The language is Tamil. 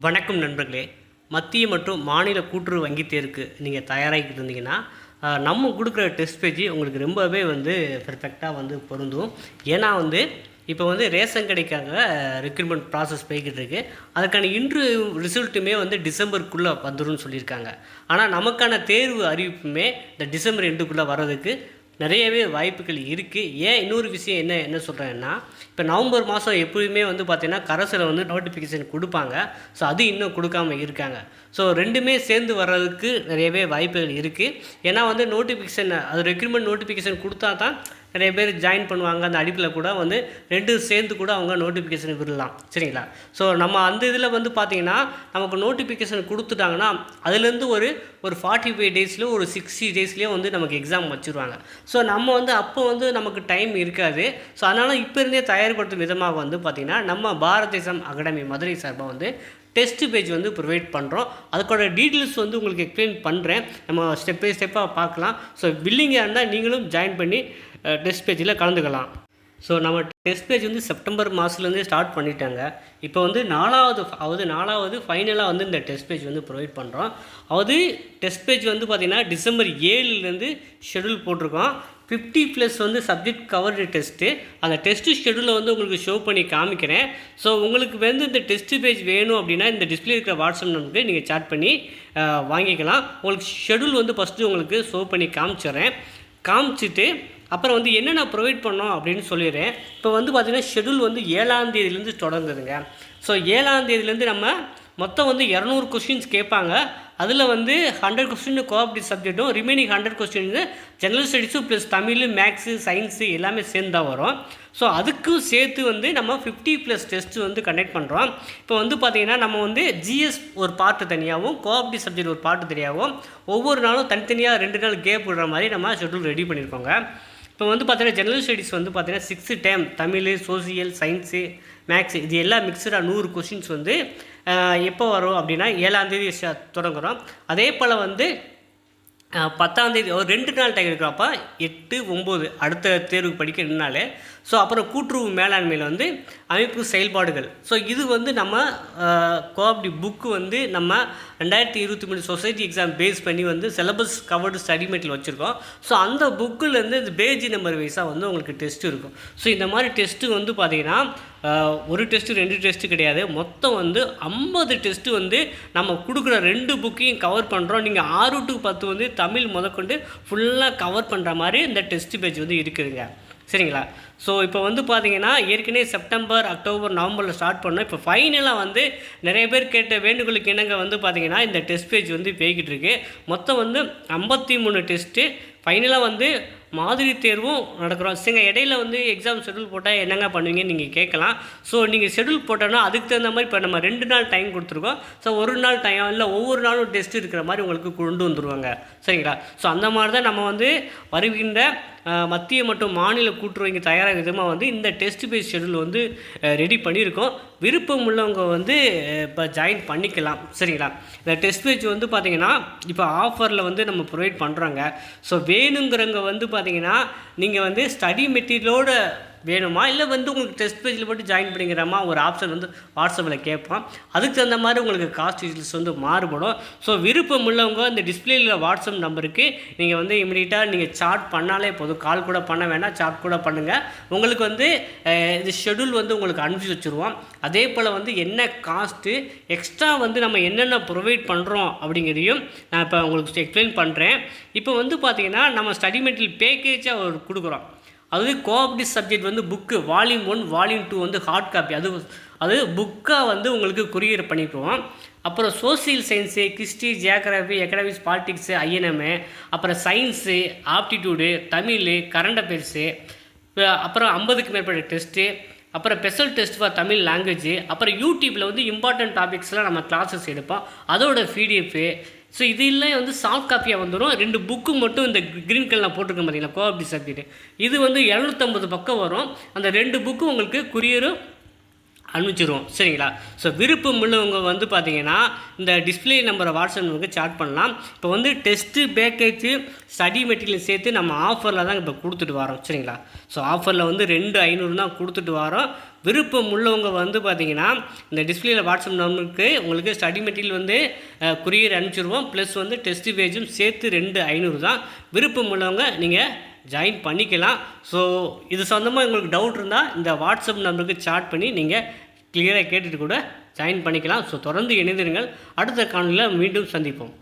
வணக்கம் நண்பர்களே. மத்திய மற்றும் மாநில கூட்டுறவு வங்கி தேர்வுக்கு நீங்கள் தயாராகிட்டு இருந்தீங்கன்னா, நம்ம கொடுக்குற டெஸ்ட் பேஜ் உங்களுக்கு ரொம்பவே பெர்ஃபெக்ட்டாக பொருந்தும். ஏன்னா இப்போ ரேஷன் கடைக்காக ரெக்ரூட்மெண்ட் ப்ராசஸ் போய்கிட்டு இருக்குது. அதுக்கான இன்டர்வியூ ரிசல்ட்டுமே டிசம்பருக்குள்ளே வந்துடும்னு சொல்லியிருக்காங்க. ஆனால் நமக்கான தேர்வு அறிவிப்புமே இந்த டிசம்பர் எண்டுக்குள்ளே வர்றதுக்கு நிறையவே வாய்ப்புகள் இருக்குது. ஏன் இன்னொரு விஷயம் என்ன சொல்கிறேன்னா, இப்போ நவம்பர் மாதம் எப்போயுமே பார்த்தீங்கன்னா கரசில் நோட்டிஃபிகேஷன் கொடுப்பாங்க. ஸோ அது இன்னும் கொடுக்காம இருக்காங்க. ஸோ ரெண்டுமே சேர்ந்து வர்றதுக்கு நிறையவே வாய்ப்புகள் இருக்குது. ஏன்னா நோட்டிஃபிகேஷன் அது ரெக்ரூட்மெண்ட் நோட்டிஃபிகேஷன் கொடுத்தா தான் நிறைய பேர் ஜாயின் பண்ணுவாங்க. அந்த அடிப்பில் கூட ரெண்டும் சேர்ந்து கூட அவங்க நோட்டிஃபிகேஷன் விடலாம். சரிங்களா? ஸோ நம்ம அந்த இதில் பார்த்தீங்கன்னா நமக்கு நோட்டிஃபிகேஷன் கொடுத்துட்டாங்கன்னா அதுலேருந்து ஒரு 45 டேஸில் ஒரு 60 டேஸ்லேயே நமக்கு எக்ஸாம் வச்சுருவாங்க. ஸோ நம்ம அப்போ நமக்கு டைம் இருக்காது. ஸோ அதனால் இப்போ இருந்தே தயார்படுத்தும் விதமாக பார்த்திங்கன்னா நம்ம பாரத் தேசம் அகாடமி மதுரை சார்பாக டெஸ்ட் பேஜ் ப்ரொவைட் பண்ணுறோம். அதுக்கோட டீட்டெயில்ஸ் உங்களுக்கு எக்ஸ்பிளைன் பண்ணுறேன். நம்ம ஸ்டெப் பை ஸ்டெப்பாக பார்க்கலாம். ஸோ பில்லிங்காக இருந்தால் நீங்களும் ஜாயின் பண்ணி டெஸ்ட் பேஜில் கலந்துக்கலாம். ஸோ நம்ம டெஸ்ட் பேஜ் செப்டம்பர் மாதத்துலேருந்தே ஸ்டார்ட் பண்ணிட்டாங்க. இப்போ நாலாவது ஃபைனலாக இந்த டெஸ்ட் பேஜ் ப்ரொவைட் பண்ணுறோம். டெஸ்ட் பேஜ் பார்த்திங்கன்னா டிசம்பர் 7லேருந்து ஷெடியூல் போட்டிருக்கோம். 50+ சப்ஜெக்ட் கவர்டு டெஸ்ட்டு. அந்த டெஸ்ட்டு ஷெடியூலை உங்களுக்கு ஷோ பண்ணி காமிக்கிறேன். ஸோ உங்களுக்கு இந்த டெஸ்ட் பேஜ் வேணும் அப்படின்னா இந்த டிஸ்பிளே இருக்கிற வாட்ஸ்அப் நம்பருக்கு நீங்கள் சாட் பண்ணி வாங்கிக்கலாம். உங்களுக்கு ஷெடியூல் ஃபஸ்ட்டு உங்களுக்கு ஷோ பண்ணி காமிச்சிட்டு அப்புறம் என்னென்ன ப்ரொவைட் பண்ணோம் அப்படின்னு சொல்லிடுறேன். இப்போ பார்த்திங்கன்னா ஷெடியூல் 7ஆம் தேதியிலேருந்து தொடங்குதுங்க. ஸோ 7ஆம் தேதியிலேருந்து நம்ம மொத்தம் 200 கொஸ்டின்ஸ் கேட்பாங்க. அதில் 100 கொஸ்டின் கோஆப்ரேட்டிவ் சப்ஜெக்ட்டும் ரிமைனிங் 100 கொஸ்டின் ஜெனரல் ஸ்டடீஸும் ப்ளஸ் தமிழ், மேக்ஸு, சயின்ஸு எல்லாமே சேர்ந்து தான் வரும். ஸோ அதுக்கும் சேர்த்து நம்ம 50+ டெஸ்ட்டு கண்டக்ட் பண்ணுறோம். இப்போ பார்த்திங்கன்னா நம்ம ஜிஎஸ் ஒரு பார்ட்டு தனியாகவும் கோஆப்ரேட்டிவ் சப்ஜெக்ட் ஒரு பார்ட்டு தனியாகவும் ஒவ்வொரு நாளும் தனித்தனியாக 2 நாள் கேப் விடுற மாதிரி நம்ம ஷெடியூல் ரெடி பண்ணியிருக்கோங்க. இப்போ பார்த்தீங்கன்னா ஜெனரல் ஸ்டடீஸ் பார்த்தீங்கன்னா 6 time Tamil, social, science, maths இது எல்லாம் மிக்சடாக 100 கொஸ்டின்ஸ் எப்போ வரும் அப்படின்னா 7ஆம் தேதி தொடங்குகிறோம். அதே போல் 10ஆம் தேதி ஒரு 2 நாள் டைம் இருக்கிறப்ப 8, 9 அடுத்த தேர்வு படிக்க 2 நாள். ஸோ அப்புறம் கூட்டுறவு மேலாண்மையில் அமைப்பு செயல்பாடுகள். ஸோ இது நம்ம கோஆப்ரேட்டிவ் புக்கு நம்ம 2023 சொசைட்டி எக்ஸாம் பேஸ் பண்ணி சிலபஸ் கவர்டு ஸ்டடி மெட்டீரியல் வச்சுருக்கோம். ஸோ அந்த புக்கிலேருந்து இந்த பேஜ் நம்பர் வைஸாக உங்களுக்கு டெஸ்ட்டு இருக்கும். ஸோ இந்த மாதிரி டெஸ்ட்டு பார்த்திங்கன்னா ஒரு டெஸ்ட்டு 2 டெஸ்ட்டு கிடையாது, மொத்தம் 50 டெஸ்ட்டு நம்ம கொடுக்குற 2 புக்கையும் கவர் பண்ணுறோம். நீங்கள் 6 to 10 தமிழ் முதற்கொண்டு ஃபுல்லாக கவர் பண்ணுற மாதிரி இந்த டெஸ்ட் பேஜ் இருக்குதுங்க. சரிங்களா? ஸோ இப்போ பார்த்திங்கன்னா ஏற்கனவே செப்டம்பர், அக்டோபர், நவம்பரில் ஸ்டார்ட் பண்ணோம். இப்போ ஃபைனலாக நிறைய பேர் கேட்ட வேண்டுகோளுக்கு என்னங்க பார்த்திங்கன்னா இந்த டெஸ்ட் பேஜ் போய்கிட்டு இருக்குது. மொத்தம் 53 டெஸ்ட்டு. ஃபைனலாக மாதிரி தேர்வும் நடக்கிறோம். சரிங்க, இடையில எக்ஸாம் ஷெடியூல் போட்டால் என்னங்க பண்ணுவீங்கன்னு நீங்கள் கேட்கலாம். ஸோ நீங்கள் ஷெடியூல் போட்டோன்னா அதுக்கு தகுந்த மாதிரி இப்போ நம்ம 2 நாள் டைம் கொடுத்துருக்கோம். ஸோ ஒரு நாள் டைம் இல்லை ஒவ்வொரு நாளும் டெஸ்ட் இருக்கிற மாதிரி உங்களுக்கு கொண்டு வந்துடுவாங்க. சரிங்களா? ஸோ அந்த மாதிரி தான் நம்ம வருகின்ற மத்திய மற்றும் மாநில கூட்டுறவு தயாராக விதமாக இந்த டெஸ்ட் பேஸ் ஷெடியூல் ரெடி பண்ணியிருக்கோம். விருப்பம் உள்ளவங்க இப்போ ஜாயின் பண்ணிக்கலாம். சரிங்களா? இந்த டெஸ்ட் பேஜ் பார்த்திங்கன்னா இப்போ ஆஃபரில் நம்ம ப்ரொவைட் பண்ணுறாங்க. ஸோ வேணுங்கிறவங்க பார்த்திங்கன்னா நீங்கள் ஸ்டடி மெட்டீரியலோடு வேணுமா இல்லை உங்களுக்கு டெஸ்ட் பேஜில் போட்டு ஜாயின் பண்ணிக்கிறமா ஒரு ஆப்ஷன் வாட்ஸ்அப்பில் கேட்போம். அதுக்கு தகுந்த மாதிரி உங்களுக்கு காஸ்ட் டீட்டெயில்ஸ் மாறுபடும். ஸோ விருப்பம் உள்ளவங்க இந்த டிஸ்பிளேயில் வாட்ஸ்அப் நம்பருக்கு நீங்கள் இமீடியட்டாக நீங்கள் சாட் பண்ணாலே போதும். கால் கூட பண்ண வேணாம், சாட் கூட பண்ணுங்கள். உங்களுக்கு இது ஷெடியூல் உங்களுக்கு அனுப்பிச்சி வச்சுருவோம். அதே போல் என்ன காஸ்ட்டு எக்ஸ்ட்ரா நம்ம என்னென்ன ப்ரொவைட் பண்ணுறோம் அப்படிங்கிறதையும் நான் இப்போ உங்களுக்கு எக்ஸ்பிளைன் பண்ணுறேன். இப்போ பார்த்திங்கன்னா நம்ம ஸ்டடி மெட்டீரியல் பேக்கேஜாக கொடுக்குறோம். அது cooperative subject book volume 1, volume 2 hard copy அது புக்காக உங்களுக்கு கொரியர் பண்ணிக்குவோம். அப்புறம் social science, history, geography, economics, politics, I N M, அப்புறம் science, aptitude, Tamil, current affairs, அப்புறம் 50க்கு மேற்பட்ட டெஸ்ட்டு, அப்புறம் special test for Tamil language, அப்புறம் யூடியூப்பில் இம்பார்ட்டன்ட் டாபிக்ஸ்லாம் நம்ம கிளாஸஸ் எடுப்போம். அதோட பிடிஎஃப். ஸோ இதெல்லாம் சாஃப்ட் காப்பியாக வந்துடும். 2 புக்கு மட்டும் இந்த க்ரீன் கலரில் போட்டிருக்கேன் பார்த்தீங்களா கோஆப்ரேட்டிவ் சப்ஜெக்ட். இது 250 பக்கம் வரும். அந்த 2 புக்கு உங்களுக்கு குரியரும் அனுப்பிச்சிருவோம் சரிங்களா. ஸோ விருப்பம் உள்ளவங்க வந்து பார்த்தீங்கன்னா இந்த டிஸ்பிளே நம்பரை வாட்ஸ்அப் நம்பருக்கு சாட் பண்ணலாம். இப்போ வந்து டெஸ்ட்டு பேக்கேஜ் ஸ்டடி மெட்டீரியல் சேர்த்து நம்ம ஆஃபரில் தான் இப்போ கொடுத்துட்டு வரோம் சரிங்களா. ஸோ ஆஃபரில் வந்து 2,500 தான் கொடுத்துட்டு வரோம். விருப்பம் உள்ளவங்க வந்து பார்த்தீங்கன்னா இந்த டிஸ்பிளேயில் வாட்ஸ்அப் நம்பருக்கு உங்களுக்கு ஸ்டடி மெட்டீரியல் வந்து குரியர் அனுப்பிச்சிடுவோம். ப்ளஸ் வந்து டெஸ்ட் பேஜும் சேர்த்து 2,500 தான். விருப்பம் உள்ளவங்க நீங்கள் ஜாயின் பண்ணிக்கலாம். ஸோ இது சொந்தமாக உங்களுக்கு டவுட் இருந்தால் இந்த வாட்ஸ்அப் நம்பருக்கு சாட் பண்ணி நீங்கள் கிளியராக கேட்டுட்டு கூட ஜாயின் பண்ணிக்கலாம். ஸோ தொடர்ந்து இணைந்திருங்கள். அடுத்த காணொலியில் மீண்டும் சந்திப்போம்.